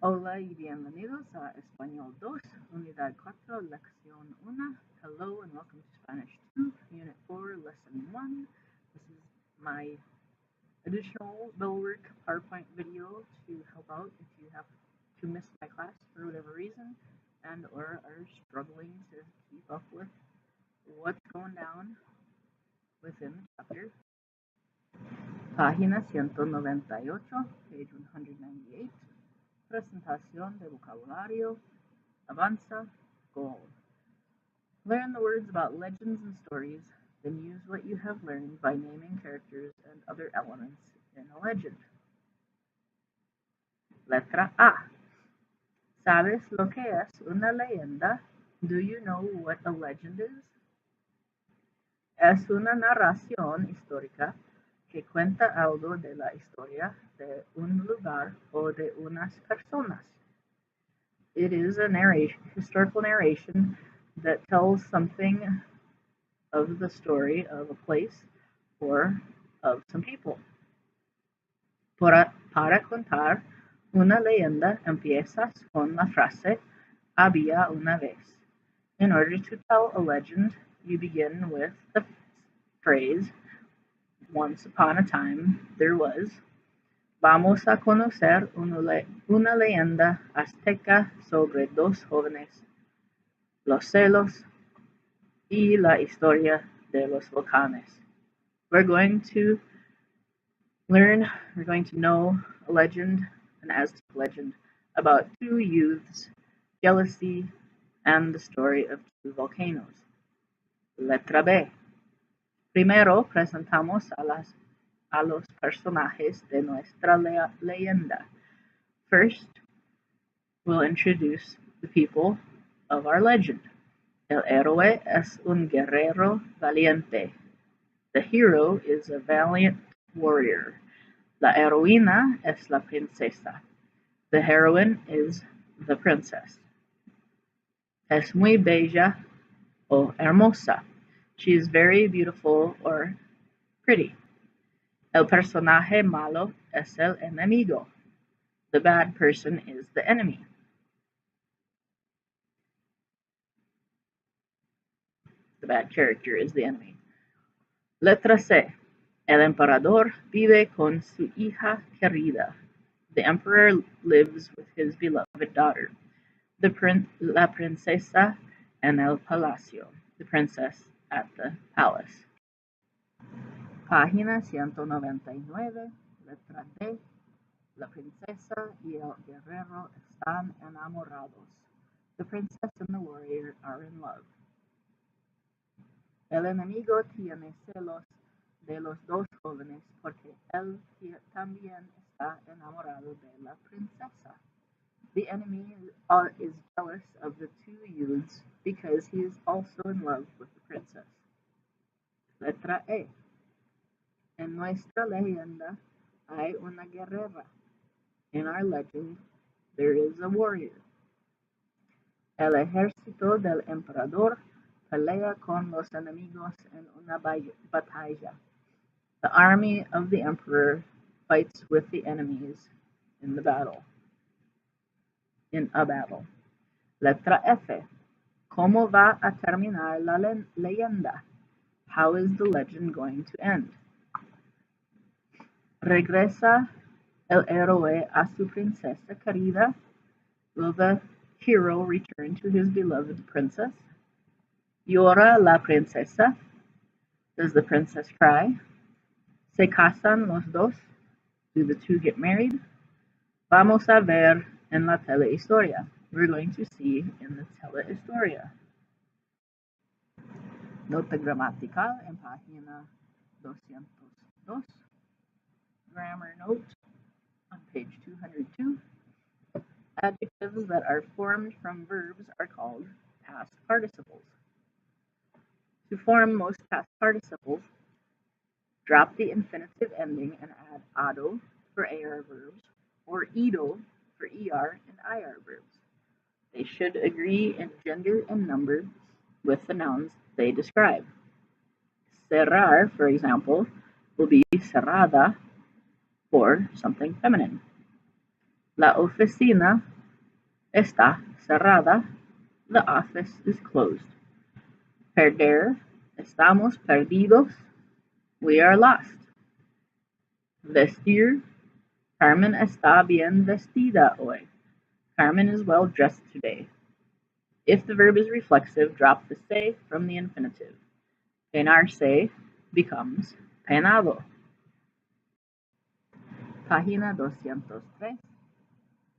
Hola y bienvenidos a Español 2, Unidad 4, Lección 1. Hello and welcome to Spanish 2, Unit 4, Lesson 1. This is my additional BELLWORK PowerPoint video to help out if you have to miss my class for whatever reason and or are struggling to keep up with what's going down within the chapter. Página 198, page 198. Presentación de vocabulario. Avanza. Goal. Learn the words about legends and stories, then use what you have learned by naming characters and other elements in a legend. Letra A. ¿Sabes lo que es una leyenda? Do you know what a legend is? Es una narración histórica que cuenta algo de la historia de un lugar o de unas personas. It is a historical narration that tells something of the story of a place or of some people. Para contar una leyenda empiezas con la frase había una vez. In order to tell a legend, you begin with the phrase once upon a time there was. Vamos a conocer una leyenda azteca sobre dos jóvenes, los celos y la historia de los volcanes. We're going to know a legend, an Aztec legend, about two youths, jealousy, and the story of two volcanoes. Letra B. Primero presentamos a los personajes de nuestra leyenda. First, we'll introduce the people of our legend. El héroe es un guerrero valiente. The hero is a valiant warrior. La heroína es la princesa. The heroine is the princess. Es muy bella o hermosa. She is very beautiful or pretty. El personaje malo es el enemigo. The bad person is the enemy. The bad character is the enemy. Letra C. El emperador vive con su hija querida. The emperor lives with his beloved daughter. La princesa en el palacio. The princess at the palace. Página 199, letra D. La princesa y el guerrero están enamorados. The princess and the warrior are in love. El enemigo tiene celos de los dos jóvenes porque él también está enamorado de la princesa. The enemy is jealous of the two youths because he is also in love with the princess. Letra E. En nuestra leyenda hay una guerrera. In our legend, there is a warrior. El ejército del emperador pelea con los enemigos en una batalla. The army of the emperor fights with the enemies in a battle. Letra F. ¿Cómo va a terminar la leyenda? How is the legend going to end? ¿Regresa el héroe a su princesa querida? Will the hero return to his beloved princess? ¿Llora la princesa? Does the princess cry? ¿Se casan los dos? Do the two get married? Vamos a ver en la telehistoria. We're going to see in the telehistoria. Nota gramatical en página 202. Grammar note on page 202. Adjectives that are formed from verbs are called past participles. To form most past participles, drop the infinitive ending and add ado for AR verbs or ido for ER and IR verbs. They should agree in gender and number with the nouns they describe. Cerrar, for example, will be cerrada for something feminine. La oficina está cerrada. The office is closed. Perder. Estamos perdidos. We are lost. Vestir. Carmen está bien vestida hoy. Carmen is well dressed today. If the verb is reflexive, drop the se from the infinitive. Peinarse becomes peinado. Página 203,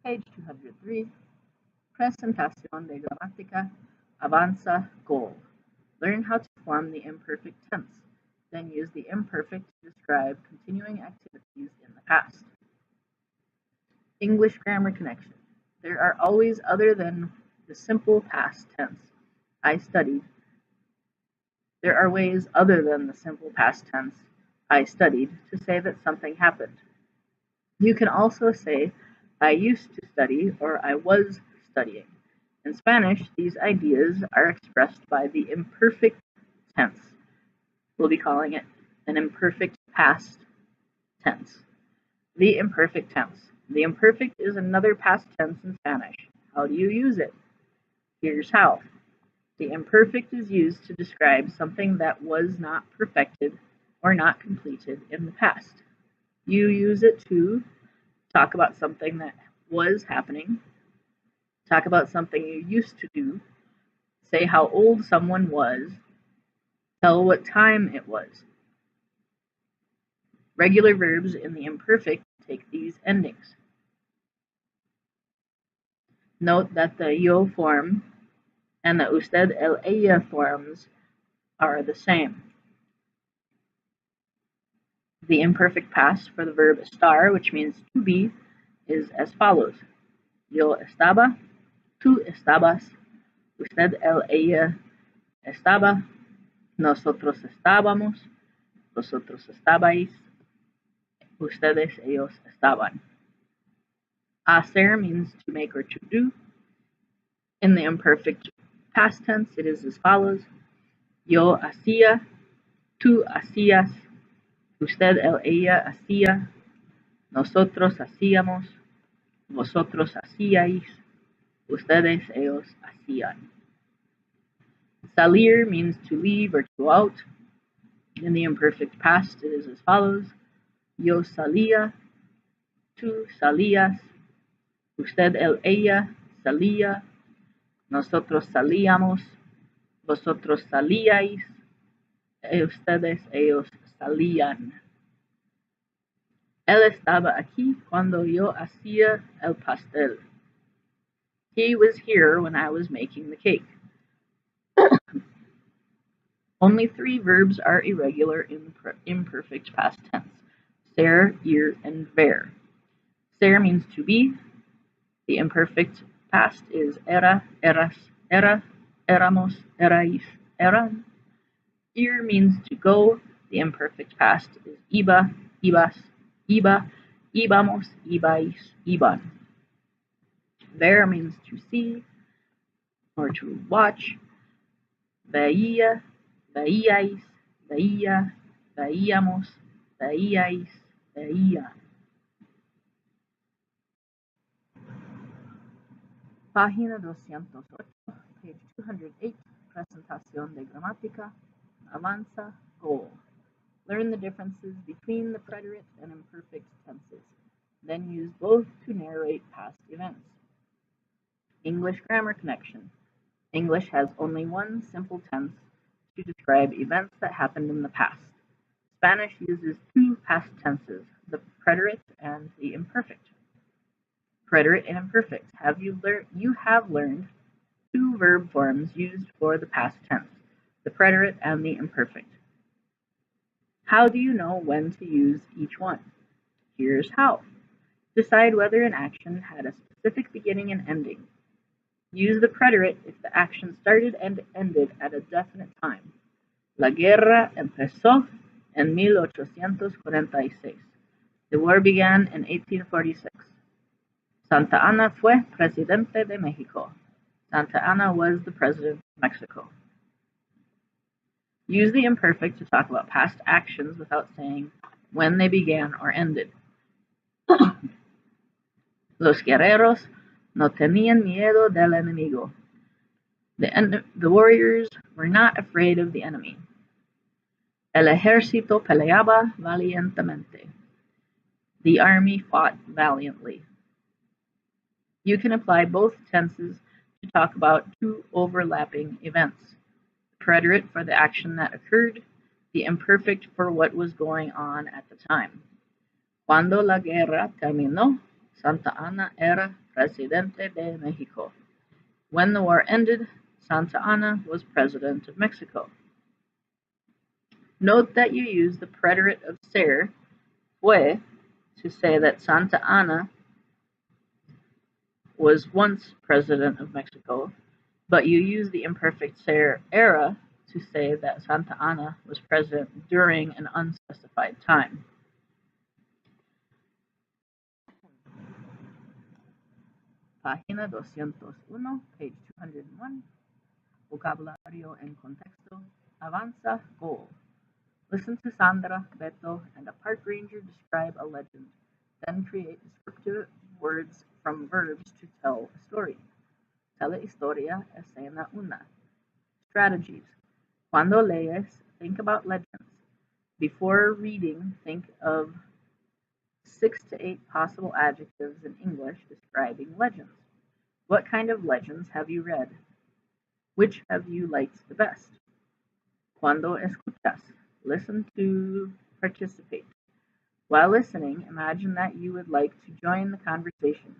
page 203, presentación de gramática, avanza, goal. Learn how to form the imperfect tense, then use the imperfect to describe continuing activities in the past. English grammar connection. There are always other than the simple past tense. I studied. There are ways other than the simple past tense, I studied, to say that something happened. You can also say, I used to study or I was studying. In Spanish, these ideas are expressed by the imperfect tense. We'll be calling it an imperfect past tense. The imperfect tense. The imperfect is another past tense in Spanish. How do you use it? Here's how. The imperfect is used to describe something that was not perfected or not completed in the past. You use it to talk about something that was happening, talk about something you used to do, say how old someone was, tell what time it was. Regular verbs in the imperfect take these endings. Note that the yo form and the usted, el, ella forms are the same. The imperfect past for the verb estar, which means to be, is as follows. Yo estaba, tú estabas, usted, él, ella estaba, nosotros estábamos, vosotros estabais, ustedes, ellos estaban. Hacer means to make or to do. In the imperfect past tense, it is as follows. Yo hacía, tú hacías, usted, él, ella hacía, nosotros hacíamos, vosotros hacíais, ustedes, ellos hacían. Salir means to leave or to go out. In the imperfect past, it is as follows. Yo salía, tú salías, usted, él, ella salía, nosotros salíamos, vosotros salíais, ustedes, ellos salían. Él estaba aquí cuando yo hacía el pastel. He was here when I was making the cake. Only 3 verbs are irregular in imperfect past tense. Ser, ir, and ver. Ser means to be. The imperfect past is era, eras, era, éramos, erais, eran. Ir means to go. The imperfect past is iba, ibas, iba, íbamos, ibais, iban. Ver means to see or to watch. Veía, veíais, veía, veíamos, veíais, veía. Página 208, page 208, presentación de gramática, avanza, goal. Learn the differences between the preterite and imperfect tenses. Then use both to narrate past events. English grammar connection. English has only one simple tense to describe events that happened in the past. Spanish uses 2 past tenses, the preterite and the imperfect. Preterite and imperfect. You have learned 2 verb forms used for the past tense, the preterite and the imperfect. How do you know when to use each one? Here's how. Decide whether an action had a specific beginning and ending. Use the preterite if the action started and ended at a definite time. La guerra empezó en 1846. The war began in 1846. Santa Anna fue presidente de México. Santa Anna was the president of Mexico. Use the imperfect to talk about past actions without saying when they began or ended. Los guerreros no tenían miedo del enemigo. The warriors were not afraid of the enemy. El ejército peleaba valientemente. The army fought valiantly. You can apply both tenses to talk about two overlapping events. The preterite for the action that occurred, the imperfect for what was going on at the time. Cuando la guerra terminó, Santa Anna era presidente de México. When the war ended, Santa Anna was president of Mexico. Note that you use the preterite of ser, fue, to say that Santa Anna was once president of Mexico, but you use the imperfect ser era to say that Santa Anna was president during an unspecified time. Página 201, page 201. Vocabulario en contexto. Avanza, goal. Listen to Sandra, Beto, and a park ranger describe a legend. Then create descriptive words from verbs to tell a story. Tell historia, escena una. Strategies. Cuando lees, think about legends. Before reading, think of 6 to 8 possible adjectives in English describing legends. What kind of legends have you read? Which have you liked the best? Cuando escuchas, listen to participate. While listening, imagine that you would like to join the conversation.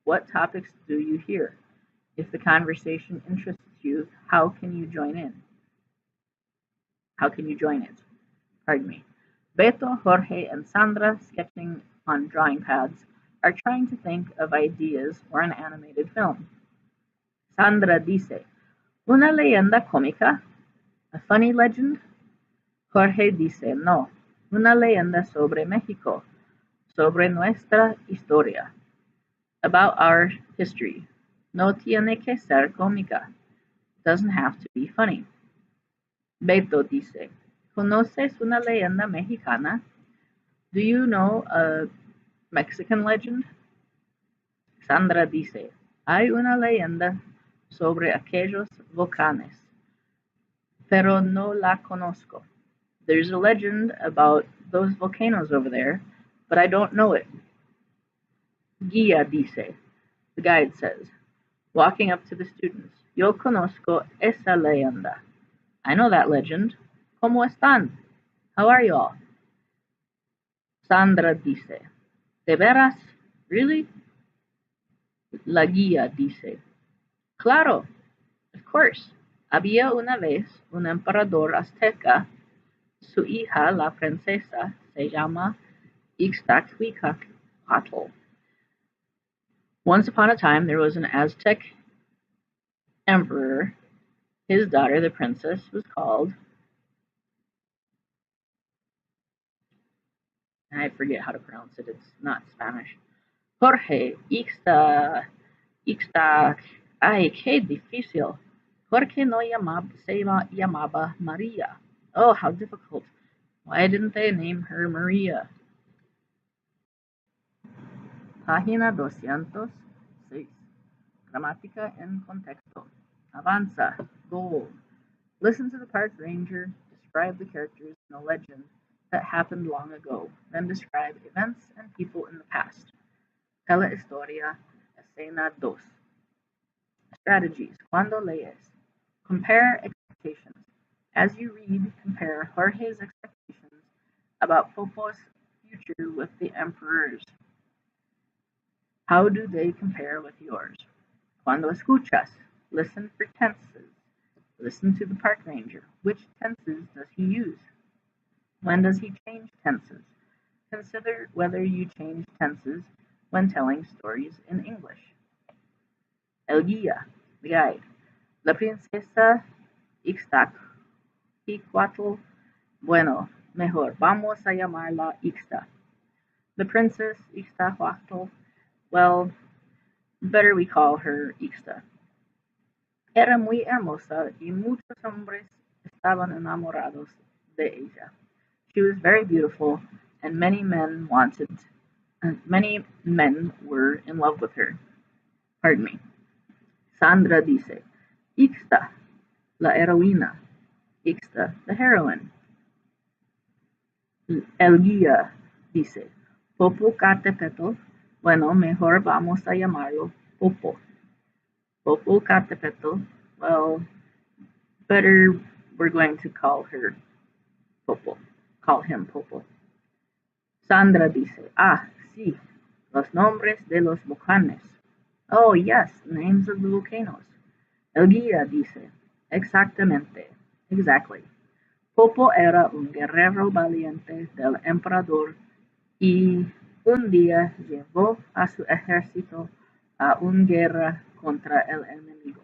What topics do you hear? If the conversation interests you, how can you join in? How can you join it? Pardon me. Beto, Jorge, and Sandra, sketching on drawing pads, are trying to think of ideas for an animated film. Sandra dice, ¿una leyenda cómica? ¿A funny legend? Jorge dice, no, una leyenda sobre México, sobre nuestra historia, about our history. No tiene que ser cómica. Doesn't have to be funny. Beto dice, ¿conoces una leyenda mexicana? Do you know a Mexican legend? Sandra dice, hay una leyenda sobre aquellos volcanes, pero no la conozco. There's a legend about those volcanoes over there, but I don't know it. Guía dice, the guide says, walking up to the students, yo conozco esa leyenda. I know that legend. ¿Cómo están? How are you all? Sandra dice, ¿de veras? Really? La guía dice, claro, of course. Había una vez un emperador azteca. Su hija, la princesa, se llama Ixtaczoquatl. Once upon a time, there was an Aztec emperor. His daughter, the princess, was called, and I forget how to pronounce it. It's not Spanish. Jorge, ay, qué difícil. Jorge no se llamaba María. Oh, how difficult. Why didn't they name her Maria? Página 206. Gramática en contexto. Avanza. Goal. Listen to the park ranger describe the characters in a legend that happened long ago, then describe events and people in the past. Tell la historia, escena 2. Strategies. Cuando lees. Compare expectations. As you read, compare Jorge's expectations about Popo's future with the emperor's. How do they compare with yours? Cuando escuchas. Listen for tenses. Listen to the park ranger. Which tenses does he use? When does he change tenses? Consider whether you change tenses when telling stories in English. El guía, the guide. La princesa Ixtaczoquatl. Bueno, mejor, vamos a llamarla Ixta. The princess Ixtaczoquatl. Well, better we call her Ixta. Era muy hermosa y muchos hombres estaban enamorados de ella. She was very beautiful, and many men wanted Many men were in love with her. Pardon me. Sandra dice, Ixta, la heroína. Ixta, the heroine. El guía dice, Popocatépetl, bueno, mejor vamos a llamarlo Popo. Popocatépetl, well, better we're going to call her Popo. Call him Popo. Sandra dice, ah, sí, los nombres de los volcanes. Oh, yes, names of the volcanoes. El guía dice, exactamente, exactly. Popo era un guerrero valiente del emperador y un día llevó a su ejército a una guerra contra el enemigo.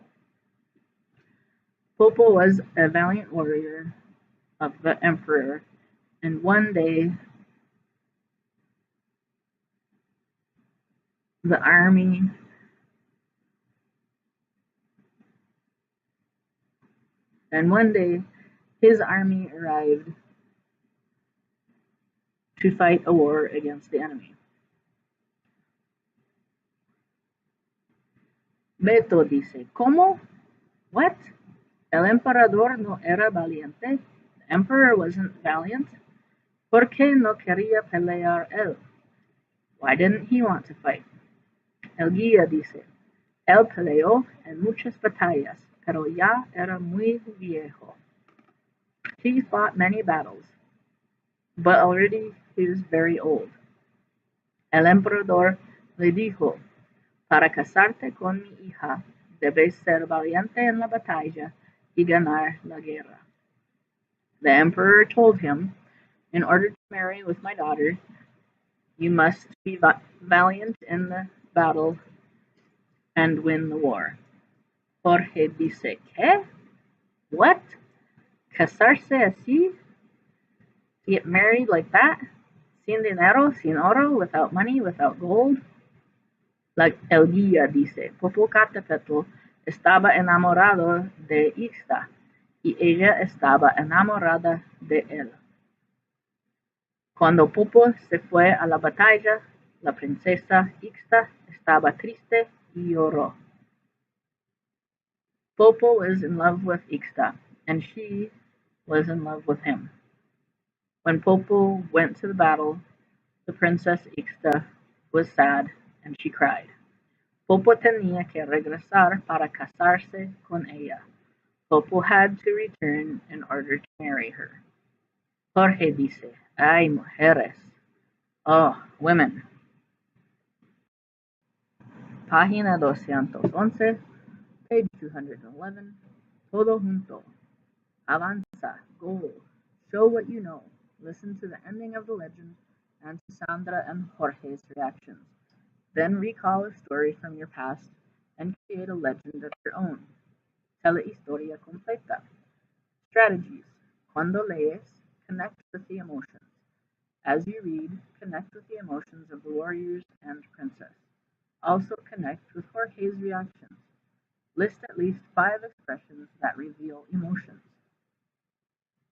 Popo was a valiant warrior of the emperor, and one day the army his army arrived to fight a war against the enemy. Beto dice, ¿cómo? What? El emperador no era valiente? The emperor wasn't valiant? ¿Por qué no quería pelear él? Why didn't he want to fight? El guía dice, él peleó en muchas batallas, pero ya era muy viejo. He fought many battles, but already he was very old. El emperador le dijo, para casarte con mi hija, debes ser valiente en la batalla y ganar la guerra. The emperor told him, in order to marry with my daughter, you must be valiant in the battle and win the war. Jorge dice, ¿qué? What? Casarse así? Get married like that? Sin dinero, sin oro, without money, without gold? Like el guía dice, Popocatépetl estaba enamorado de Ixta y ella estaba enamorada de él. Cuando Popo se fue a la batalla, la princesa Ixta estaba triste y lloró. Popo was in love with Ixta, and she was in love with him. When Popo went to the battle, the princess Ixta was sad and she cried. Popo tenía que regresar para casarse con ella. Popo had to return in order to marry her. Jorge dice, ay, mujeres. Oh, women. Página 211, page 211, todo junto. Avanza, go, show what you know. Listen to the ending of the legend and to Sandra and Jorge's reactions. Then recall a story from your past and create a legend of your own. Tell la historia completa. Strategies. Cuando lees, connect with the emotions. As you read, connect with the emotions of the warriors and princess. Also connect with Jorge's reactions. List at least 5 expressions that reveal emotions.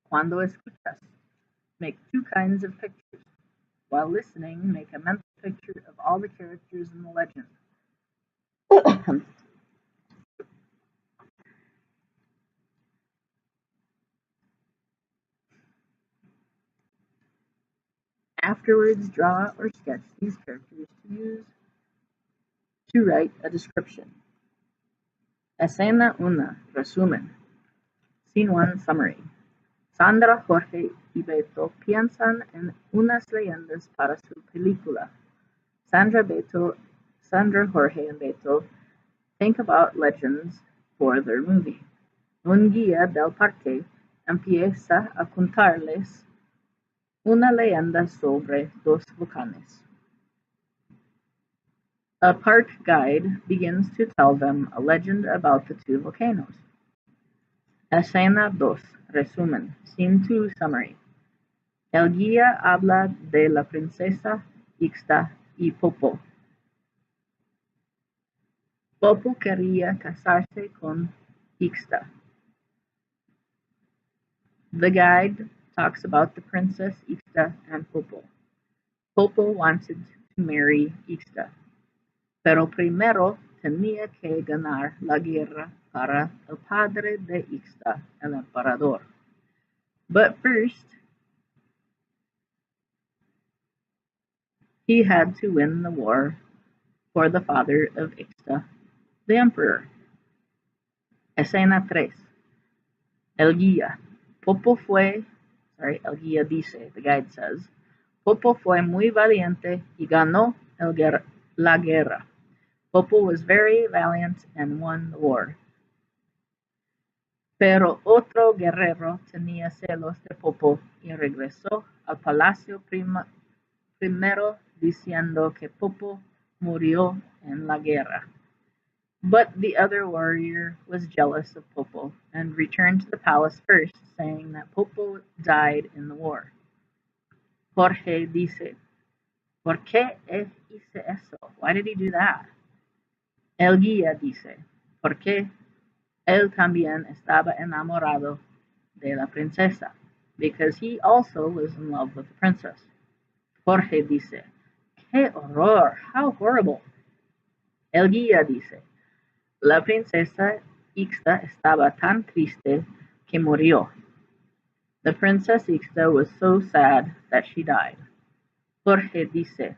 Cuando escuchas, make 2 kinds of pictures. While listening, make a mental picture of all the characters in the legend. Afterwards, draw or sketch these characters to use to write a description. Escena 1. Resumen. Scene 1. Summary. Sandra, Jorge y Beto piensan en unas leyendas para su película. Sandra, Jorge, and Beto think about legends for their movie. Un guía del parque empieza a contarles una leyenda sobre 2 volcanes. A park guide begins to tell them a legend about the 2 volcanoes. Escena 2. Resumen. Scene 2. Summary. El guía habla de la princesa Ixta y Popo. Popo quería casarse con Ixta. The guide talks about the princess Ixta and Popo. Popo wanted to marry Ixta, pero primero tenía que ganar la guerra para el padre de Ixta, el emperador. But first, he had to win the war for the father of Ixta, the emperor. Escena 3. El guía. El guía dice, the guide says, Popo fue muy valiente y ganó la guerra. Popo was very valiant and won the war. Pero otro guerrero tenía celos de Popo y regresó al palacio primero diciendo que Popo murió en la guerra. But the other warrior was jealous of Popo and returned to the palace first, saying that Popo died in the war. Jorge dice, ¿Por qué hice eso? Why did he do that? El guía dice, porque él también estaba enamorado de la princesa, because he also was in love with the princess. Jorge dice, ¡Qué horror! How horrible! El guía dice, la princesa Ixta estaba tan triste que murió. The princess Ixta was so sad that she died. Jorge dice,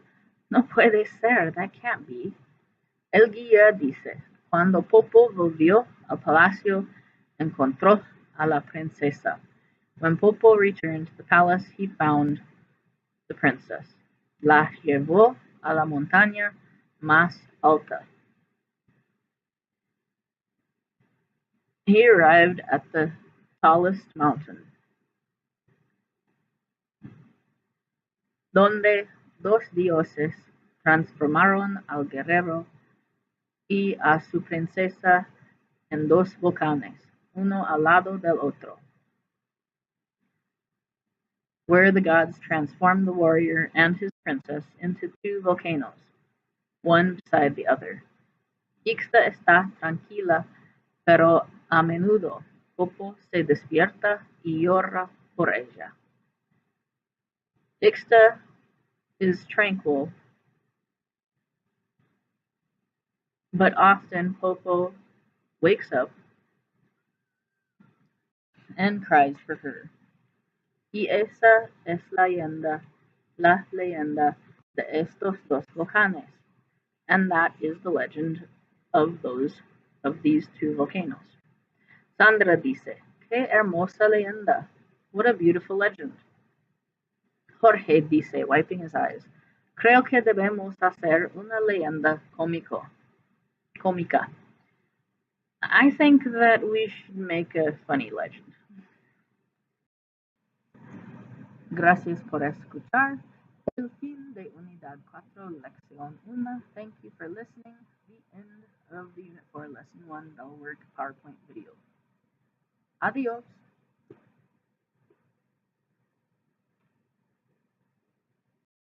no puede ser, that can't be. El guía dice, cuando Popo volvió al palacio, encontró a la princesa. When Popo returned to the palace, he found the princess. La llevó a la montaña más alta. He arrived at the tallest mountain, donde dos dioses transformaron al guerrero y a su princesa en dos volcanes, uno al lado del otro, where the gods transformed the warrior and his princess into two volcanoes, one beside the other. Ixta está tranquila, pero a menudo Popo se despierta y llora por ella. Ixta is tranquil, but often Popo wakes up and cries for her. Y esa es la leyenda de estos dos volcanes, and that is the legend of these two volcanoes. Sandra dice, qué hermosa leyenda. What a beautiful legend. Jorge dice, wiping his eyes, creo que debemos hacer una leyenda cómica. I think that we should make a funny legend. Gracias por escuchar. El fin de Unidad 4, Lección 1. Thank you for listening. The end of the Unit 4, Lesson 1, BELLWORK PowerPoint video. Adios.